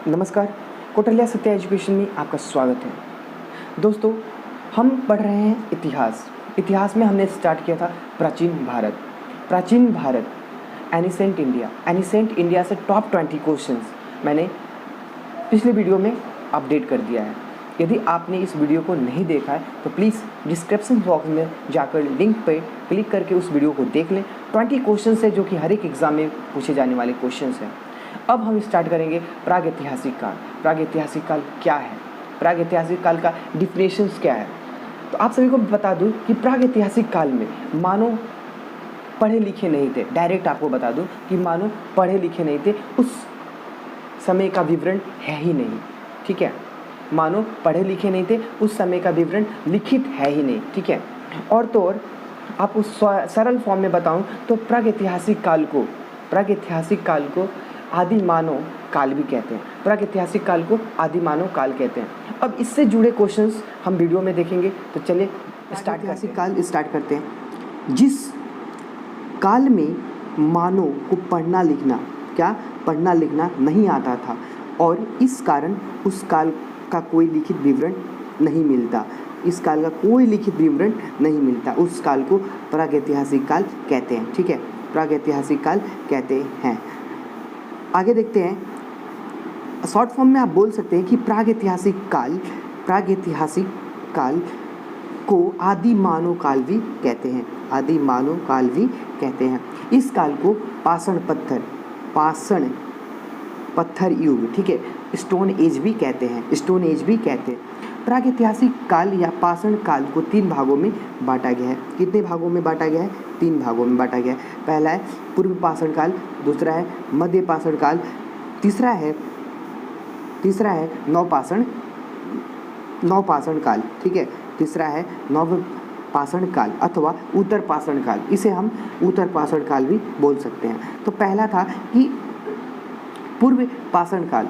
नमस्कार, कौटिल्य सत्या एजुकेशन में आपका स्वागत है। दोस्तों, हम पढ़ रहे हैं इतिहास में हमने स्टार्ट किया था प्राचीन भारत एनिसेंट इंडिया से टॉप 20 क्वेश्चंस मैंने पिछले वीडियो में अपडेट कर दिया है। यदि आपने इस वीडियो को नहीं देखा है तो प्लीज़ डिस्क्रिप्शन बॉक्स में जाकर लिंक पर क्लिक करके उस वीडियो को देख लें। 20 क्वेश्चन है जो कि हर एक एग्जाम में पूछे जाने वाले क्वेश्चन हैं। अब हम स्टार्ट करेंगे प्रागैतिहासिक काल। प्रागैतिहासिक काल क्या है, प्रागैतिहासिक काल का डिफिनेशंस क्या है। तो आप सभी को बता दूं कि प्रागैतिहासिक काल में मानव पढ़े लिखे नहीं थे। डायरेक्ट आपको बता दूं कि मानव पढ़े लिखे नहीं थे, उस समय का विवरण है ही नहीं। ठीक है, मानव पढ़े लिखे नहीं थे, उस समय का विवरण लिखित है ही नहीं। ठीक है, और तो और आपको सरल फॉर्म में बताऊं तो प्रागैतिहासिक काल को आदि मानव काल भी कहते हैं। प्रागैतिहासिक काल को आदि मानव काल कहते हैं। अब इससे जुड़े क्वेश्चंस हम वीडियो में देखेंगे। तो चलिए स्टार्ट करते हैं। जिस काल में मानव को पढ़ना लिखना नहीं आता था और इस कारण उस काल का कोई लिखित विवरण नहीं मिलता, उस काल को प्रागैतिहासिक काल कहते हैं। ठीक है, प्रागैतिहासिक काल कहते हैं। आगे देखते हैं। शॉर्ट फॉर्म में आप बोल सकते हैं कि प्रागैतिहासिक काल को आदि मानव काल भी कहते हैं। इस काल को पाषाण पत्थर युग, ठीक है, स्टोन एज भी कहते हैं। प्रागैतिहासिक काल या पाषाण काल को 3 भागों में बांटा गया है। कितने भागों में बांटा गया है? 3 भागों में बांटा गया है। पहला है पूर्व पाषाण काल, दूसरा है मध्य पाषाण काल, तीसरा है नवपाषाण काल। ठीक है, तीसरा है नवपाषाण काल अथवा उत्तर पाषाण काल। इसे हम उत्तर पाषाण काल भी बोल सकते हैं। तो पहला था कि पूर्व पाषाण काल,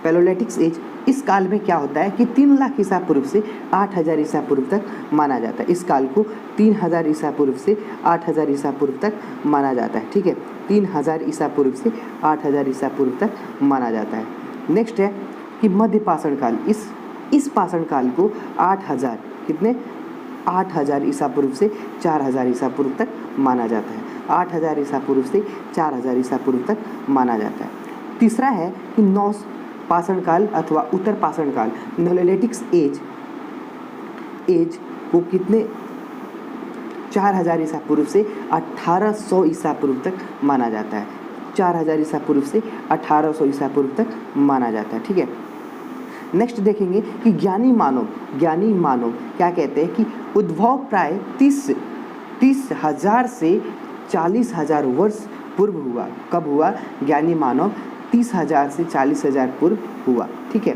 पैलोलिथिक एज। इस काल में क्या होता है कि 3 लाख ईसा पूर्व से 8000 ईसा पूर्व तक माना जाता है। इस काल को 3000 ईसा पूर्व से 8000 ईसा पूर्व तक माना जाता है। ठीक है, 3000 ईसा पूर्व से 8000 ईसा पूर्व तक माना जाता है। नेक्स्ट है कि मध्य पाषाण काल। इस पाषाण काल को 8000 ईसा पूर्व से 4000 ईसा पूर्व तक माना जाता है। 8000 ईसा पूर्व से 4000 ईसा पूर्व तक माना जाता है। तीसरा है कि नौ पाषाण काल अथवा उत्तर पाषाण काल, नेलोलिथिक एज को कितने 4000 ईसा पूर्व से 1800 ईसा पूर्व तक माना जाता है। 4000 ईसा पूर्व से 1800 ईसा पूर्व तक माना जाता है। ठीक है, नेक्स्ट देखेंगे कि ज्ञानी मानव क्या कहते हैं कि उद्भव प्राय 30,000 से 40,000 वर्ष पूर्व हुआ। कब हुआ? ज्ञानी मानव 30,000 से 40,000 पूर्व हुआ। ठीक है,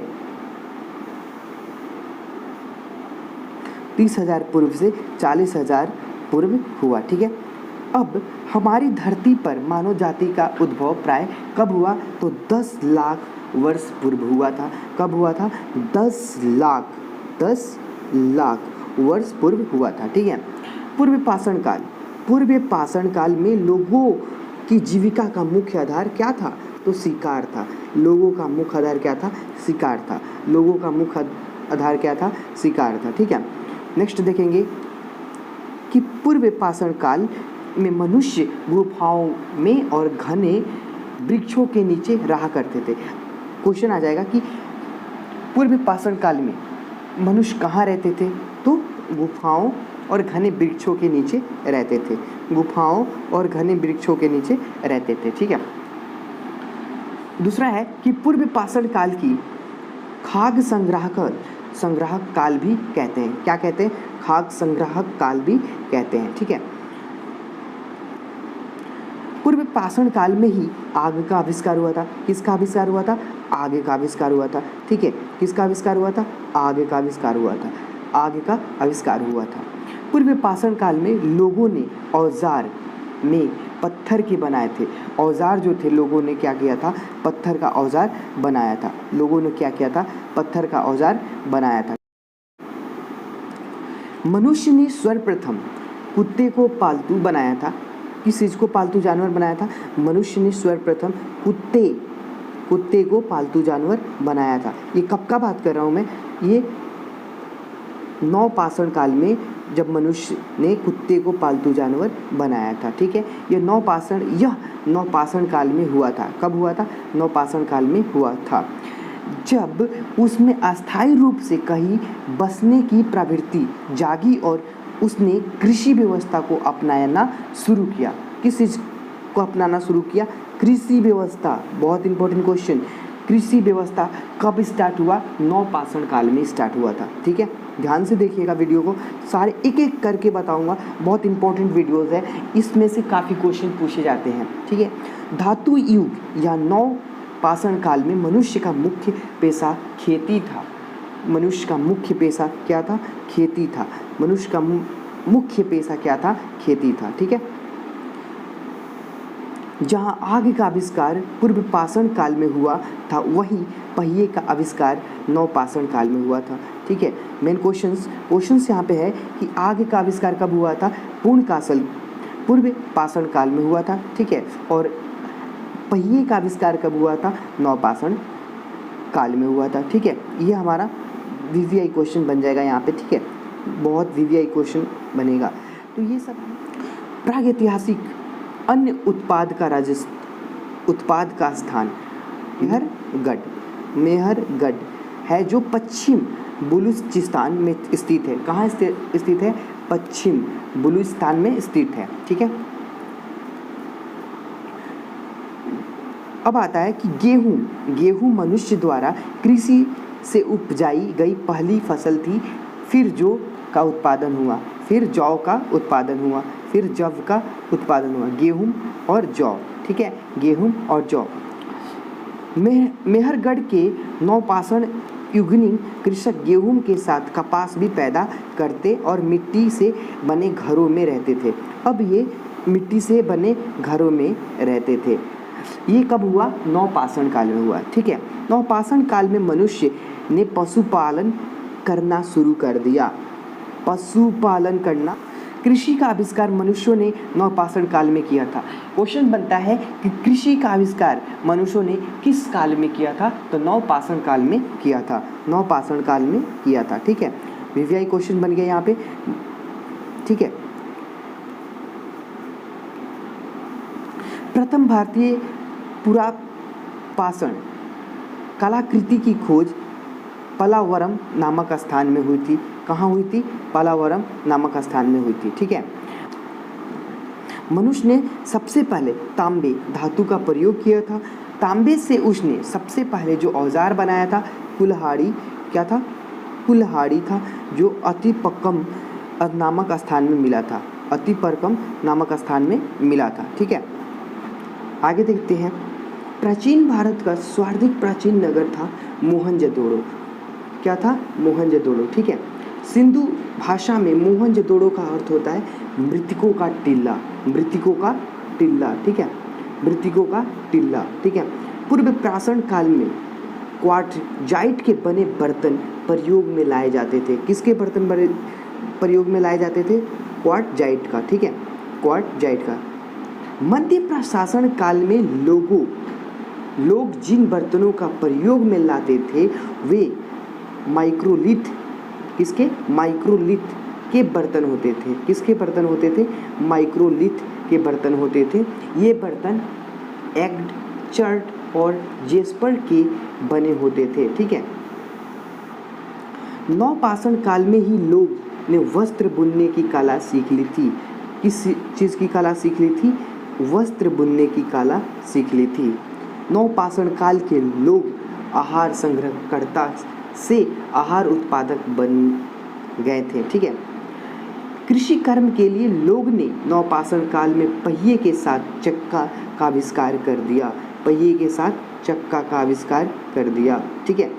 30,000 पूर्व से 40,000 पूर्व हुआ। ठीक है, अब हमारी धरती पर मानव जाति का उद्भव प्राय कब हुआ? तो 10 लाख वर्ष पूर्व हुआ था। कब हुआ था? 10 लाख वर्ष पूर्व हुआ था। ठीक है, पूर्व पाषाण काल में लोगों की जीविका का मुख्य आधार क्या था? तो शिकार था। लोगों का मुख्य आधार क्या था? शिकार था। ठीक है, नेक्स्ट देखेंगे कि पूर्व पाषाण काल में मनुष्य गुफाओं में और घने वृक्षों के नीचे रहा करते थे। क्वेश्चन आ जाएगा कि पूर्व पाषाण काल में मनुष्य कहाँ रहते थे? तो गुफाओं और घने वृक्षों के नीचे रहते थे। ठीक है, दूसरा है कि पूर्व पाषाण काल की खाद्य संग्राहक काल भी कहते हैं। क्या कहते हैं? खाद्य संग्राहक काल भी कहते हैं। ठीक है, पूर्व पाषाण काल में ही आग का आविष्कार हुआ था। किसका आविष्कार हुआ था? आग का आविष्कार हुआ था। ठीक है, किसका आविष्कार हुआ था? आग का आविष्कार हुआ था। पूर्व पाषाण काल में लोगों ने औजार में पत्थर के बनाए थे। औजार जो थे, लोगों ने क्या किया था? पत्थर का औजार बनाया था। मनुष्य ने सर्वप्रथम कुत्ते को पालतू बनाया था। किस चीज़ को पालतू जानवर बनाया था? मनुष्य ने सर्वप्रथम कुत्ते कुत्ते को पालतू जानवर बनाया था। ये कब का बात कर रहा हूँ मैं, ये नवपाषाण काल में जब मनुष्य ने कुत्ते को पालतू जानवर बनाया था। ठीक है, यह नवपाषाण काल में हुआ था। कब हुआ था? नवपाषाण काल में हुआ था, जब उसमें अस्थायी रूप से कहीं बसने की प्रवृत्ति जागी और उसने कृषि व्यवस्था को अपनाना शुरू किया। किस चीज़ को अपनाना शुरू किया? कृषि व्यवस्था। बहुत इंपॉर्टेंट क्वेश्चन, कृषि व्यवस्था कब स्टार्ट हुआ? नवपाषाण काल में स्टार्ट हुआ था। ठीक है, ध्यान से देखिएगा वीडियो को, सारे एक एक करके बताऊंगा। बहुत इंपॉर्टेंट वीडियोस है, इसमें से काफ़ी क्वेश्चन पूछे जाते हैं। ठीक है, धातु युग या नवपाषाण काल में मनुष्य का मुख्य पेशा खेती था। मनुष्य का मुख्य पेशा क्या था? खेती था। मनुष्य का मुख्य पेशा क्या था? खेती था। ठीक है, जहाँ आग का आविष्कार पूर्व पाषाण काल में हुआ था, वहीं पहिए का आविष्कार नवपाषाण काल में हुआ था। ठीक है, मेन क्वेश्चंस यहाँ पे है कि आग का आविष्कार कब हुआ था? पूर्व पाषाण काल में हुआ था। ठीक है, और पहिए का आविष्कार कब हुआ था? नवपाषाण काल में हुआ था। ठीक है, ये हमारा वीवीआई क्वेश्चन बन जाएगा यहाँ पे। ठीक है, बहुत वीवीआई क्वेश्चन बनेगा। तो ये सब प्रागैतिहासिक अन्य उत्पाद का स्थान मेहरगढ़ है, जो पश्चिम बलूचिस्तान में स्थित है। कहाँ स्थित है? पश्चिम बलूचिस्तान में स्थित है। ठीक है, अब आता है कि गेहूं मनुष्य द्वारा कृषि से उपजाई गई पहली फसल थी। फिर जौ का उत्पादन हुआ, फिर जौ का उत्पादन हुआ, फिर जव का उत्पादन हुआ। गेहूं और जौ। ठीक है, गेहूं और जौ। मेहरगढ़ के नवपाषाण युगीन कृषक गेहूं के साथ कपास भी पैदा करते और मिट्टी से बने घरों में रहते थे। अब ये मिट्टी से बने घरों में रहते थे। ये कब हुआ? नवपाषाण काल में हुआ। ठीक है, नवपाषाण काल में मनुष्य ने पशुपालन करना शुरू कर दिया। पशुपालन करना, कृषि का आविष्कार मनुष्यों ने नवपाषाण काल में किया था। क्वेश्चन बनता है कि कृषि का आविष्कार मनुष्यों ने किस काल में किया था? तो नवपाषाण काल में किया था। नवपाषाण काल में किया था। ठीक है, वीवीआई क्वेश्चन बन गया यहाँ पे। ठीक है, प्रथम भारतीय पुरापाषाण कलाकृति की खोज पलावरम नामक स्थान में हुई थी। कहाँ हुई थी? पलावरम नामक स्थान में हुई थी। ठीक है, मनुष्य ने सबसे पहले तांबे धातु का प्रयोग किया था। तांबे से उसने सबसे पहले जो औजार बनाया था, कुल्हाड़ी। क्या था? कुल्हाड़ी था, जो अतिपक्कम नामक स्थान में मिला था। अतिपरकम नामक स्थान में मिला था। ठीक है, आगे देखते हैं। प्राचीन भारत का सर्वाधिक प्राचीन नगर था मोहनजोदड़ो। क्या था? मोहनजोदड़ो। ठीक है, सिंधु भाषा में मोहनजोदड़ो का अर्थ होता है मृतकों का टिल्ला। मृतकों का टिल्ला। ठीक है, मृतकों का टिल्ला। ठीक है, पूर्व पाषाण काल में क्वार्टजाइट के बने बर्तन प्रयोग में लाए जाते थे। किसके बर्तन प्रयोग में लाए जाते थे? क्वार्टजाइट का। ठीक है, क्वार्टजाइट का। मध्य प्रशासन काल में लोग जिन बर्तनों का प्रयोग में लाते थे, वे माइक्रोलिथ के बर्तन होते थे। किसके बर्तन होते थे? माइक्रोलिथ के बर्तन होते थे। ये बर्तन एग्ड, चर्ट और जेस्पर के बने होते थे। ठीक है, नवपाषाण काल में ही लोग ने वस्त्र बुनने की कला सीख ली थी। किस चीज़ की कला सीख ली थी? वस्त्र बुनने की कला सीख ली थी। नवपाषाण काल के लोग आहार संग्रहकर्ता से आहार उत्पादक बन गए थे। ठीक है, कृषि कर्म के लिए लोग ने नवपाषाण काल में पहिए के साथ चक्का का आविष्कार कर दिया। पहिए के साथ चक्का का आविष्कार कर दिया। ठीक है,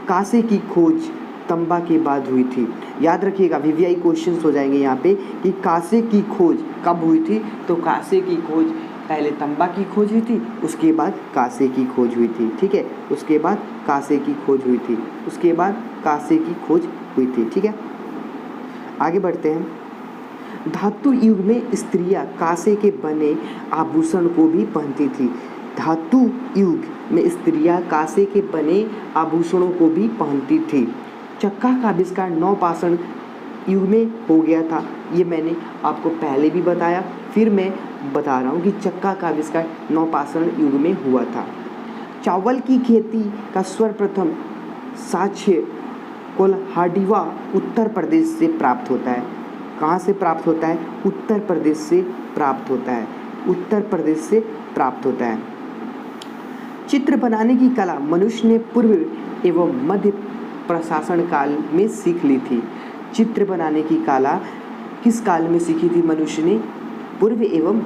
कांसे की खोज तांबा के बाद हुई थी। याद रखिएगा, वीवीआई क्वेश्चंस हो जाएंगे यहाँ पे कि कांसे की खोज कब हुई थी? तो कांसे की खोज पहले तांबा की खोज हुई थी, उसके बाद कांसे की खोज हुई थी। ठीक है, उसके बाद कांसे की खोज हुई थी, उसके बाद कांसे की खोज हुई थी। ठीक है, आगे बढ़ते हैं। धातु युग में स्त्रियां कांसे के बने आभूषण को भी पहनती थी। धातु युग में स्त्रियां कांसे के बने आभूषणों को भी पहनती थी। चक्का का आविष्कार नवपाषाण युग में हो गया था। ये मैंने आपको पहले भी बताया, फिर मैं बता रहा हूँ कि चक्का का आविष्कार नवपाषाण युग में हुआ था। चावल की खेती का सर्वप्रथम साक्ष्य कोल्हाडीवा उत्तर प्रदेश से प्राप्त होता है। कहाँ से प्राप्त होता है? उत्तर प्रदेश से प्राप्त होता है। उत्तर प्रदेश से प्राप्त होता है। चित्र बनाने की कला मनुष्य ने पूर्व एवं मध्य प्रशासन काल में सीख ली थी। चित्र बनाने की कला किस काल में सीखी थी मनुष्य ने? पूर्व एवं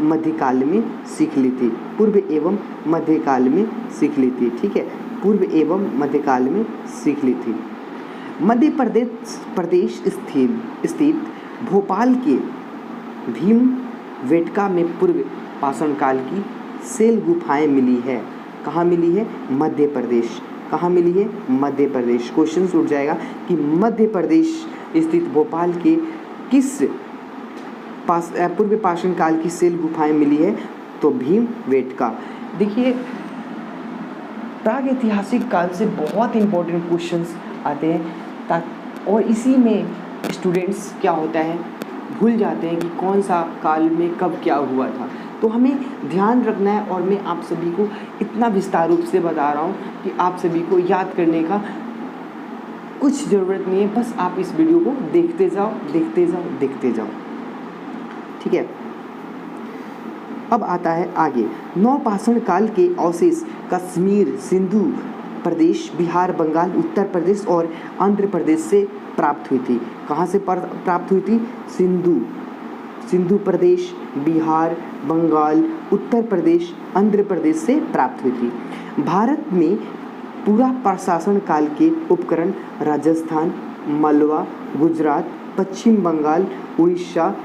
मध्यकाल में सीख ली थी। पूर्व एवं मध्यकाल में सीख ली थी। ठीक है, पूर्व एवं मध्यकाल में सीख ली थी। मध्य प्रदेश स्थित भोपाल के भीमबेटका में पूर्व पाषाण काल की सेल गुफाएं मिली है। कहाँ मिली है? मध्य प्रदेश। कहाँ मिली है? मध्य प्रदेश। क्वेश्चन उठ जाएगा कि मध्य प्रदेश स्थित भोपाल के किस पूर्व पाषाण काल की सेल गुफाएं मिली है? तो भीमबेटका। देखिए, प्रागैतिहासिक काल से बहुत इंपॉर्टेंट क्वेश्चंस आते हैं और इसी में स्टूडेंट्स क्या होता है, भूल जाते हैं कि कौन सा काल में कब क्या हुआ था। तो हमें ध्यान रखना है और मैं आप सभी को इतना विस्तार रूप से बता रहा हूँ कि आप सभी को याद करने का कुछ ज़रूरत नहीं है। बस आप इस वीडियो को देखते जाओ। ठीक है, अब आता है आगे। नवपाषाण काल के अवशेष कश्मीर, सिंधु प्रदेश, बिहार, बंगाल, उत्तर प्रदेश और आंध्र प्रदेश से प्राप्त हुई थी। कहाँ से प्राप्त हुई थी? सिंधु प्रदेश, बिहार, बंगाल, उत्तर प्रदेश, आंध्र प्रदेश से प्राप्त हुई थी। भारत में पूरा प्रशासन काल के उपकरण राजस्थान, मालवा, गुजरात, पश्चिम बंगाल, उड़ीसा,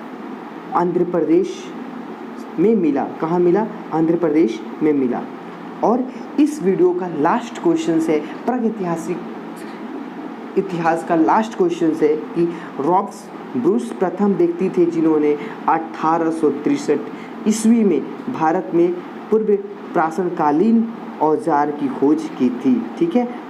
आंध्र प्रदेश में मिला। कहाँ मिला? आंध्र प्रदेश में मिला। और इस वीडियो का लास्ट क्वेश्चन है, प्रागैतिहासिक इतिहास का लास्ट क्वेश्चन है कि रॉबर्ट ब्रूस प्रथम व्यक्ति थे जिन्होंने 1863 ईस्वी में भारत में पूर्व प्राचीनकालीन औजार की खोज की थी। ठीक है।